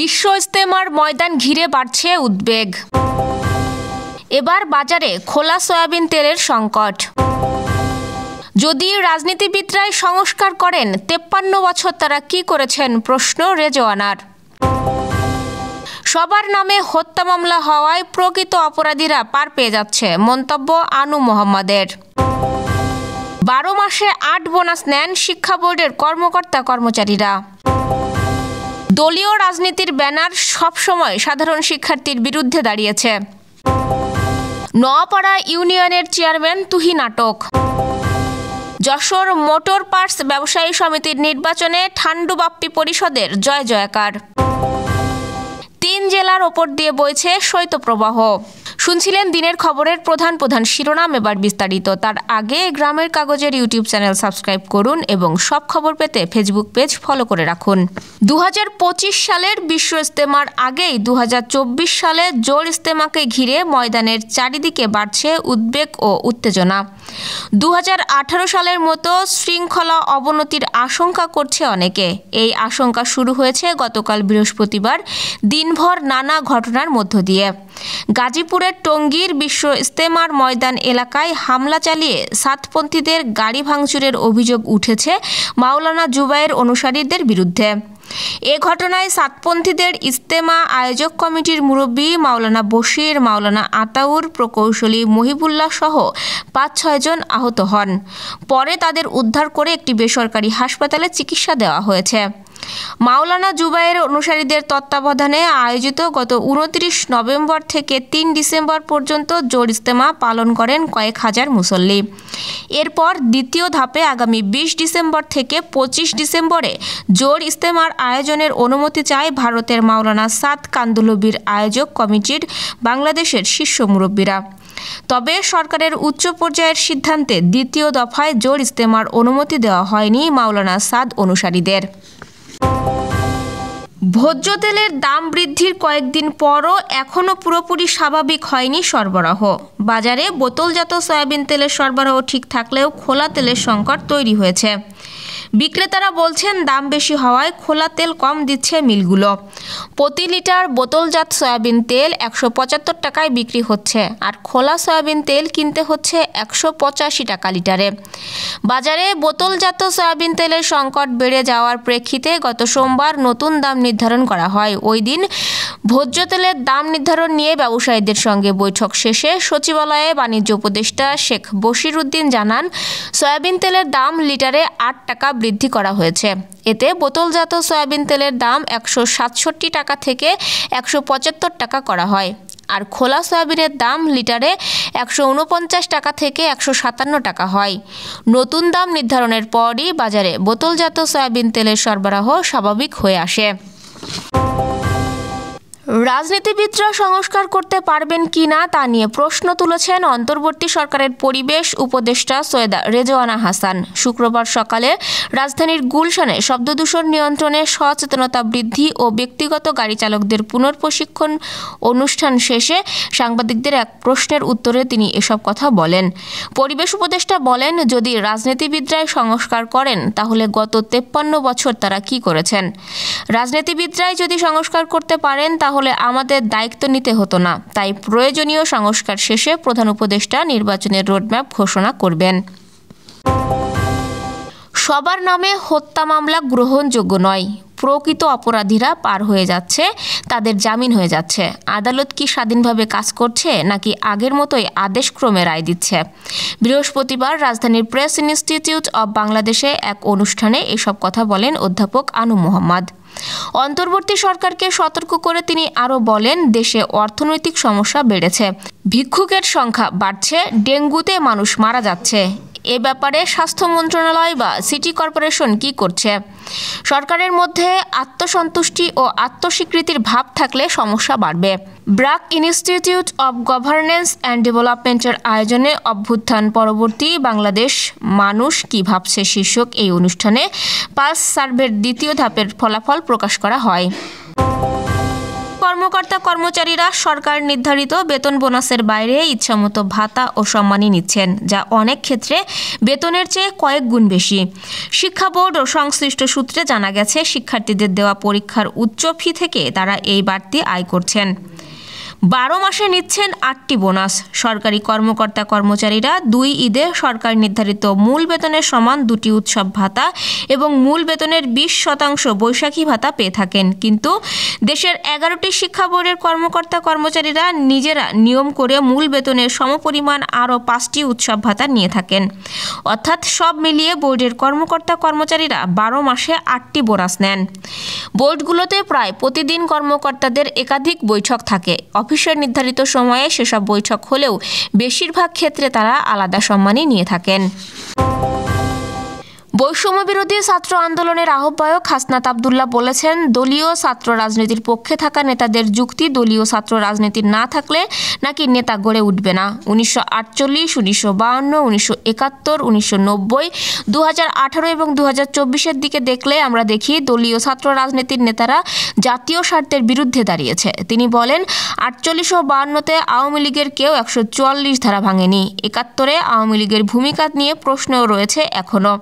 বিশ্ব ইজতেমার ময়দান ঘিরে বাড়ছে উদ্বেগ। এবার বাজারে খোলা সয়াবিন তেলের সংকট। যদি রাজনীতিবিদরাই সংস্কার করেন, 53 বছর তারা কি করেছেন প্রশ্ন রেজওয়ানার। সবার নামে হত্যা মামলা হওয়ায় প্রকৃত অপরাধীরা পার পেয়ে যাচ্ছে, মন্তব্য আনু মোহাম্মদের। 12 মাসে 8 বোনাস নেন শিক্ষা বোর্ডের কর্মকর্তা কর্মচারীরা। দলীয় রাজনীতির ব্যানার সবসময় সাধারণ শিক্ষার্থীর বিরুদ্ধে দাঁড়িয়েছে। নোয়াপাড়া ইউনিয়নের চেয়ারম্যান তুহিন আটক। যশোর মোটর পার্টস ব্যবসায়ী সমিতির নির্বাচনে ঠান্ডু বাপ্পি পরিষদের জয় জয়কার। 3 জেলার ওপর দিয়ে বইছে শৈত্যপ্রবাহ। শুনছিলেন দিনের খবরের প্রধান শিরোনাম, এবার বিস্তারিত। তার আগে গ্রামের কাগজের ইউটিউব চ্যানেল সাবস্ক্রাইব করুন এবং সব খবর পেতে ফেসবুক পেজ ফলো করে রাখুন। 2025 সালের বিশ্ব ইজতেমার আগেই 2024 সালে জোর ইজতেমাকে ঘিরে ময়দানের চারিদিকে বাড়ছে উদ্বেগ ও উত্তেজনা। 2018 সালের মতো শৃঙ্খলা অবনতির আশঙ্কা করছে অনেকে। এই আশঙ্কা শুরু হয়েছে গতকাল বৃহস্পতিবার দিনভর নানা ঘটনার মধ্য দিয়ে। গাজীপুরের টঙ্গীর বিশ্ব ইজতেমার ময়দান এলাকায় হামলা চালিয়ে সাতপন্থীদের গাড়ি ভাঙচুরের অভিযোগ উঠেছে মাওলানা জুবায়ের অনুসারীদের বিরুদ্ধে। এ ঘটনায় সাতপন্থীদের ইজতেমা আয়োজক কমিটির মুরব্বী মাওলানা বশির, মাওলানা আতাউর, প্রকৌশলী মহিবুল্লাহ সহ 5-6 জন আহত হন। পরে তাদের উদ্ধার করে একটি বেসরকারি হাসপাতালে চিকিৎসা দেওয়া হয়েছে। মাওলানা জুবায়ের অনুসারীদের তত্ত্বাবধানে আয়োজিত গত 29 নভেম্বর থেকে 3 ডিসেম্বর পর্যন্ত জোর ইজতেমা পালন করেন কয়েক হাজার মুসল্লি। এরপর দ্বিতীয় ধাপে আগামী 20 ডিসেম্বর থেকে 25 ডিসেম্বরে জোর ইজতেমার আয়োজনের অনুমতি চায় ভারতের মাওলানা সাদ কান্দুলবির আয়োজক কমিটির বাংলাদেশের শীর্ষ মুরব্বীরা। তবে সরকারের উচ্চ পর্যায়ের সিদ্ধান্তে দ্বিতীয় দফায় জোর ইজতেমার অনুমতি দেওয়া হয়নি মাওলানা সাদ অনুসারীদের। ভোজ্য তেলের দাম বৃদ্ধির কয়েকদিন পরও এখনও পুরোপুরি স্বাভাবিক হয়নি সরবরাহ। বাজারে বোতলজাত সয়াবিন তেলের সরবরাহ ঠিক থাকলেও খোলা তেলের সংকট তৈরি হয়েছে। বিক্রেতারা বলছেন দাম বেশি হওয়ায় খোলা তেল কম দিচ্ছে মিলগুলো। প্রতি লিটার বোতলজাত সয়াবিন তেল 175 টাকায় বিক্রি হচ্ছে, আর খোলা সয়াবিন তেল কিনতে হচ্ছে 185 টাকা লিটারে। বাজারে বোতলজাত সয়াবিন তেলের সংকট বেড়ে যাওয়ার প্রেক্ষিতে গত সোমবার নতুন দাম নির্ধারণ করা হয়। ওই দিন ভোজ্য তেলের দাম নির্ধারণ নিয়ে ব্যবসায়ীদের সঙ্গে বৈঠক শেষে সচিবালয়ে বাণিজ্য উপদেষ্টা শেখ বশির উদ্দিন জানান, সয়াবিন তেলের দাম লিটারে 8 টাকা বৃদ্ধি করা হয়েছে। এতে বোতলজাত সয়াবিন তেলের দাম 167 টাকা থেকে 175 টাকা করা হয়, আর খোলা সয়াবিনের দাম লিটারে 149 টাকা থেকে 157 টাকা হয়। নতুন দাম নির্ধারণের পরই বাজারে বোতলজাত সয়াবিন তেলের সরবরাহ স্বাভাবিক হয়ে আসে। রাজনীতিবিদরা সংস্কার করতে পারবেন কিনা তা নিয়ে প্রশ্ন তুলেছেন অন্তর্বর্তী সরকারের পরিবেশ উপদেষ্টা সৈয়দা রেজওয়ানা হাসান। শুক্রবার সকালে রাজধানীর গুলশানে শব্দদূষণ নিয়ন্ত্রণে সচেতনতা বৃদ্ধি ও ব্যক্তিগত গাড়ি চালকদের পুনর্প্রশিক্ষণ অনুষ্ঠান শেষে সাংবাদিকদের এক প্রশ্নের উত্তরে তিনি এসব কথা বলেন। পরিবেশ উপদেষ্টা বলেন, যদি রাজনীতিবিদরাই সংস্কার করেন তাহলে গত 53 বছর তারা কি করেছেন। রাজনীতিবিদরাই যদি সংস্কার করতে পারেন তাহলে আমাদের দায়িত্ব নিতে হতো না। তাই প্রয়োজনীয় সংস্কার শেষে প্রধান উপদেষ্টা নির্বাচনের রোডম্যাপ ঘোষণা করবেন। সবার নামে হত্যা মামলা গ্রহণযোগ্য নয়। প্রকৃত অপরাধীরা পার হয়ে যাচ্ছে, তাদের জামিন হয়ে যাচ্ছে। আদালত কি স্বাধীনভাবে কাজ করছে নাকি আগের মতোই আদেশক্রমে রায় দিচ্ছে? বৃহস্পতিবার রাজধানীর প্রেস ইনস্টিটিউট অব বাংলাদেশে এক অনুষ্ঠানে এসব কথা বলেন অধ্যাপক আনু মোহাম্মদ। অন্তর্বর্তী সরকারকে সতর্ক করে তিনি আরও বলেন, দেশে অর্থনৈতিক সমস্যা বেড়েছে, ভিক্ষুকের সংখ্যা বাড়ছে, ডেঙ্গুতে মানুষ মারা যাচ্ছে। এ ব্যাপারে স্বাস্থ্য মন্ত্রণালয় বা সিটি কর্পোরেশন কি করছে? সরকারের মধ্যে আত্মসন্তুষ্টি ও আত্মস্বীকৃতির ভাব থাকলে সমস্যা বাড়বে। BRAC institute of governance and ডেভেলপমেন্টের আয়োজনে অভ্যুত্থান পরবর্তী বাংলাদেশ মানুষ কি ভাবছে শীর্ষক এই অনুষ্ঠানে পালস সার্ভের দ্বিতীয় ধাপের ফলাফল প্রকাশ করা হয়। কর্মকর্তা কর্মচারীরা সরকার নির্ধারিত বেতন বোনাসের বাইরে ইচ্ছামতো ভাতা ও সম্মানী নিচ্ছেন, যা অনেক ক্ষেত্রে বেতনের চেয়ে কয়েক গুণ বেশি। শিক্ষা বোর্ড ও সংশ্লিষ্ট সূত্রে জানা গেছে, শিক্ষার্থীদের দেওয়া পরীক্ষার উচ্চ ফি থেকে তারা এই বাড়তি আয় করছেন। 12 মাসে নিচ্ছেন 8টি বোনাস। সরকারি কর্মকর্তা কর্মচারীরা 2 ঈদে সরকার নির্ধারিত মূল বেতনের সমান 2টি উৎসব ভাতা এবং মূল বেতনের 20% বৈশাখী ভাতা পেয়ে থাকেন। কিন্তু দেশের 11টি শিক্ষা বোর্ডের কর্মকর্তা কর্মচারীরা নিজেরা নিয়ম করে মূল বেতনের সমপরিমাণ আরও 5টি উৎসব ভাতা নিয়ে থাকেন। অর্থাৎ সব মিলিয়ে বোর্ডের কর্মকর্তা কর্মচারীরা 12 মাসে 8টি বোনাস নেন। বোর্ডগুলোতে প্রায় প্রতিদিন কর্মকর্তাদের একাধিক বৈঠক থাকে। অফিসের নির্ধারিত সময়ে সেসব বৈঠক হলেও বেশিরভাগ ক্ষেত্রে তারা আলাদা সম্মানই নিয়ে থাকেন। বৈষম্য বিরোধী ছাত্র আন্দোলনের আহ্বায়ক হাসনাত আবদুল্লাহ বলেছেন, দলীয় ছাত্র রাজনীতির পক্ষে থাকা নেতাদের যুক্তি দলীয় ছাত্র রাজনীতি না থাকলে নাকি নেতা গড়ে উঠবে না। 1948, 1952, 1971, 1990, 2018 এবং 2024-এর দিকে দেখলে আমরা দেখি দলীয় ছাত্র রাজনীতির নেতারা জাতীয় স্বার্থের বিরুদ্ধে দাঁড়িয়েছে। তিনি বলেন, 48 ও 52-তে আওয়ামী লীগের কেউ 144 ধারা ভাঙেনি। 71-এ আওয়ামী লীগের ভূমিকা নিয়ে প্রশ্নও রয়েছে এখনও।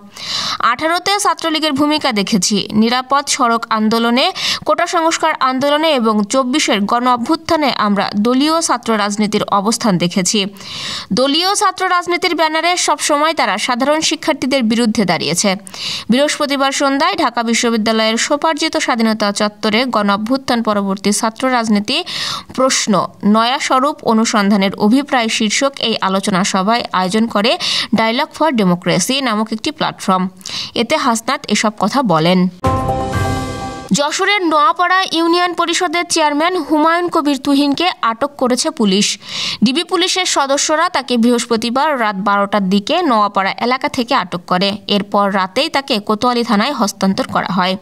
18-তে ছাত্রলীগের ভূমিকা দেখেছি, নিরাপদ সড়ক আন্দোলনে, কোটা সংস্কার আন্দোলনে এবং 24-এর গণ অভ্যুত্থানে আমরা দলীয় ছাত্র রাজনীতির অবস্থান দেখেছি। দলীয় ছাত্র রাজনীতির ব্যানারে সবসময় তারা সাধারণ শিক্ষার্থীদের বিরুদ্ধে দাঁড়িয়েছে। বৃহস্পতিবার সন্ধ্যায় ঢাকা বিশ্ববিদ্যালয়ের স্বোপার্জিত স্বাধীনতা চত্বরে গণ অভ্যুত্থান পরবর্তী ছাত্র রাজনীতি প্রশ্ন নয়া স্বরূপ অনুসন্ধানের অভিপ্রায় শীর্ষক এই আলোচনা সভায় আয়োজন করে ডায়ালগ ফর ডেমোক্রেসি নামক একটি প্ল্যাটফর্ম। এতে হাসনাত এসব কথা বলেন। যশোরের নোয়াপাড়া ইউনিয়ন পরিষদের চেয়ারম্যান হুমায়ুন কবির তুহিনকে আটক করেছে পুলিশ। ডিবি পুলিশের সদস্যরা তাকে বৃহস্পতিবার রাত 12টার দিকে নোয়াপাড়া এলাকা থেকে আটক করে। এরপর রাতেই তাকে কোতোয়ালি থানায় হস্তান্তর করা হয়।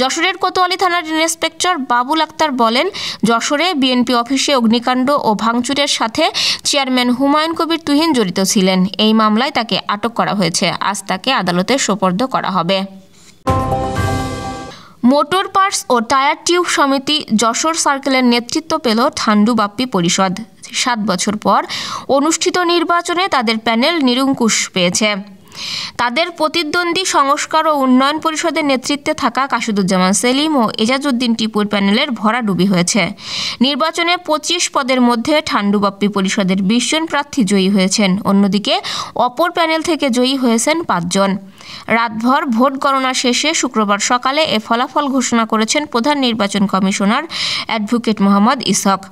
যশোরের কোতোয়ালি থানার ইন্সপেক্টর বাবুল আক্তার বলেন, যশোরে বিএনপি অফিসে অগ্নিকাণ্ড ও ভাঙচুরের সাথে চেয়ারম্যান হুমায়ুন কবির তুহিন জড়িত ছিলেন। এই মামলায় তাকে আটক করা হয়েছে। আজ তাকে আদালতে সোপর্দ করা হবে। মোটর পার্টস ও টায়ার টিউব সমিতি যশোর সার্কেলের নেতৃত্ব পেল ঠান্ডু বাপ্পি পরিষদ। 7 বছর পর অনুষ্ঠিত নির্বাচনে তাদের প্যানেল নিরঙ্কুশ পেয়েছে। তাদের প্রতিদ্বন্দ্বী সংস্কার ও উন্নয়ন পরিষদের নেতৃত্বে থাকা কাশিদুজ্জামান সেলিম ও এজাজউদ্দিন টিপুর প্যানেলের ভরাডুবি হয়েছে। নির্বাচনে 25 পদের মধ্যে ঠান্ডু বাপ্পি পরিষদের 20 জন প্রার্থী জয়ী হয়েছেন। অন্যদিকে অপর প্যানেল থেকে জয়ী হয়েছেন 5 জন। রাতভর ভোট গণনা শেষে শুক্রবার সকালে এ ফলাফল ঘোষণা করেছেন প্রধান নির্বাচন কমিশনার অ্যাডভোকেট মোহাম্মদ ইসহাক।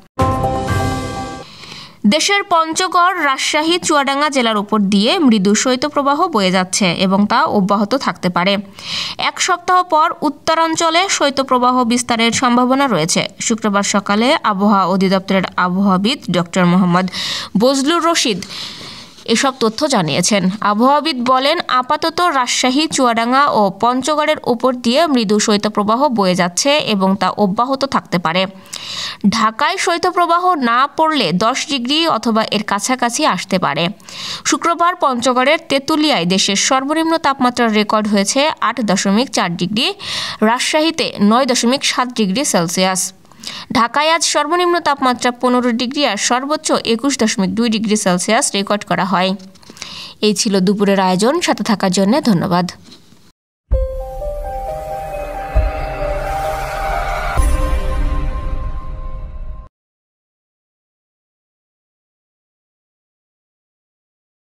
দেশের পঞ্চগড়, রাজশাহী, চুয়াডাঙ্গা জেলার উপর দিয়ে মৃদু শৈত্যপ্রবাহ বয়ে যাচ্ছে এবং তা অব্যাহত থাকতে পারে। 1 সপ্তাহ পর উত্তরাঞ্চলে শৈত্যপ্রবাহ বিস্তারের সম্ভাবনা রয়েছে। শুক্রবার সকালে আবহাওয়া অধিদপ্তরের আবহাওয়াবিদ ডক্টর মোহাম্মদ বজলুর রশিদ এসব তথ্য জানিয়েছেন। আবহাওয়াবিদ বলেন, আপাতত রাজশাহী, চুয়াডাঙ্গা ও পঞ্চগড়ের উপর দিয়ে মৃদু শৈত্যপ্রবাহ বয়ে যাচ্ছে এবং তা অব্যাহত থাকতে পারে। ঢাকায় শৈত্যপ্রবাহ না পড়লে 10 ডিগ্রি অথবা এর কাছাকাছি আসতে পারে। শুক্রবার পঞ্চগড়ের তেঁতুলিয়ায় দেশের সর্বনিম্ন তাপমাত্রার রেকর্ড হয়েছে 8.4 ডিগ্রি, রাজশাহীতে 9.7 ডিগ্রি সেলসিয়াস। ঢাকায় আজ সর্বনিম্ন তাপমাত্রা 15 ডিগ্রি আর সর্বোচ্চ 21.2 ডিগ্রি সেলসিয়াস রেকর্ড করা হয়। এই ছিল দুপুরের আয়োজন। সাথে থাকার জন্য ধন্যবাদ।